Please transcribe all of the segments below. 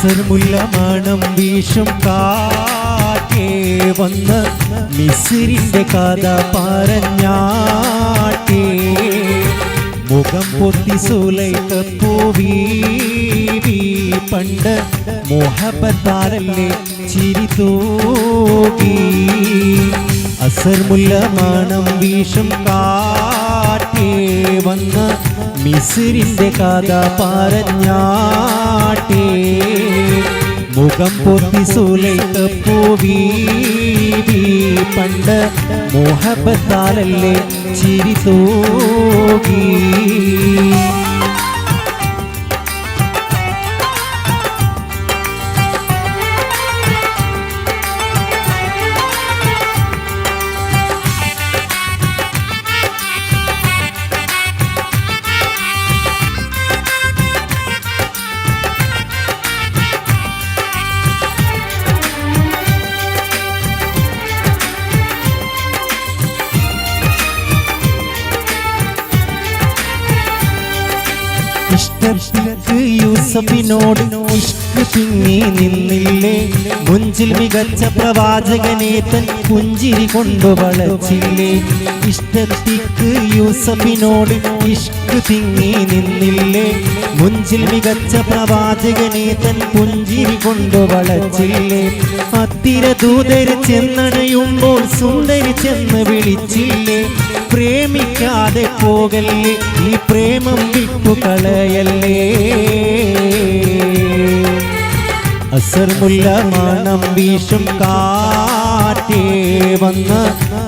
അസർമുല്ല മണം വീശും കാറ്റേ വന്ന് മിസ്രിന്റെ കഥ പറഞ്ഞാട്ടേ മുഖം പൊത്തി സുലൈഖ പൂവീവി പണ്ട് മോഹബത്താലല്ലേ ചിരി തൂകി അസർമുല്ല മണം വീശും കാറ്റേ വന്ന് മിസ്രിന്റെ കഥ പറഞ്ഞാട്ടേ മുഖം പൊത്തി സുലൈഖ പൂവീവി പണ്ട് മോഹബത്താലല്ലേ ചിരി തൂകി ഇഷ്ടത്തിലേക്ക് യൂസഫിനോട് ഇഷ്ക് തിങ്ങി നിന്നില്ലേ മുഞ്ചിൽ മികച്ച പ്രവാചകനെ തൻ പുഞ്ചിരി കൊണ്ടു വളച്ചില്ലേ ഇഷ്ടത്തിക്ക് യൂസഫിനോട് ഇഷ്ക് തിങ്ങി നിന്നില്ലേ മുഞ്ചിൽ മികച്ച പ്രവാചകനെ തൻ പുഞ്ചിരി കൊണ്ടു വളച്ചില്ലേ അത്തിര ദൂതര് ചെന്നണയുമ്പോൾ സുന്ദരി ചെന്ന് വിളിച്ചില്ലേ പ്രേമിക്കാതെ പോകല്ലേ ഈ പ്രേമം വിട്ടുകളയല്ലേ അസർമുല്ല മണം വീശും കാറ്റേ വന്ന്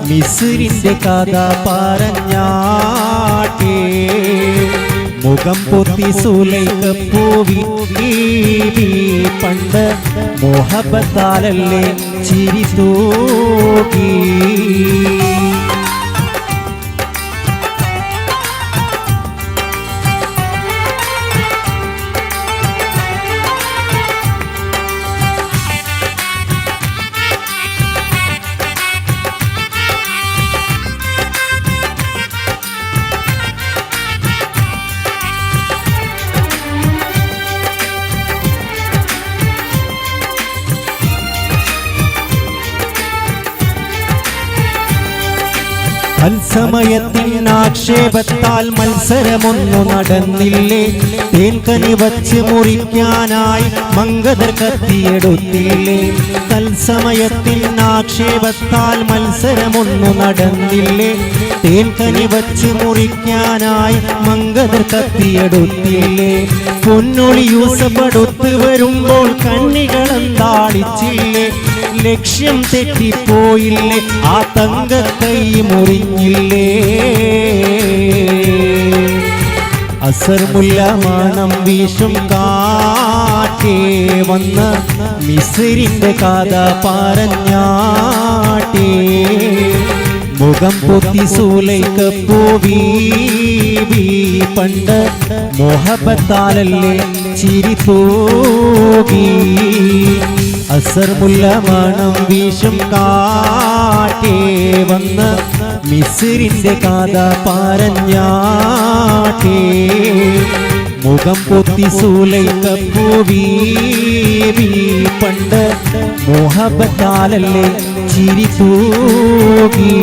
മിസ്രിന്റെ കഥ പറഞ്ഞാട്ടേ മുഖം പൊത്തി സുലൈഖ പൂവീവി പണ്ട് മോഹബത്താലല്ലേ ചിരി തൂകി തത്സമയത്തിനാക്ഷേപത്താൽ മത്സരമൊന്നു നടന്നില്ലേ തേൻകനി വച്ച് മുറിക്കാനായി മംഗധർ കത്തിയെടുത്തില്ലേ തത്സമയത്തിനാക്ഷേപത്താൽ മത്സരമൊന്നു നടന്നില്ലേ തേൻകനി വച്ച് മുറിക്കാനായി മംഗധർ കത്തിയെടുത്തില്ലേ പൊന്നൊളി യൂസഫ് അടുത്ത് വരുമ്പോൾ കണ്ണികളെന്താളിച്ചില്ലേ ലക്ഷ്യം തെറ്റിപ്പോയില്ലേ ആ തങ്ക കൈ മുറിഞ്ഞില്ലേ അസർമുല്ല മണം വീശും കാറ്റേ വന്ന് മിസ്രിന്റെ കഥ പറഞ്ഞാട്ടേ മുഖം പൊത്തി സുലൈഖ പൂവീവി പണ്ട് മോഹബത്താലല്ലേ ചിരി തൂകി അസർമുല്ല മണം വീശും കാറ്റേ വന്ന് മിസ്രിന്റെ കഥ പറഞ്ഞാട്ടേ മുഖം പൊത്തി സുലൈഖ പൂവീവി പണ്ട് മോഹബത്താലല്ലേ ചിരി തൂകി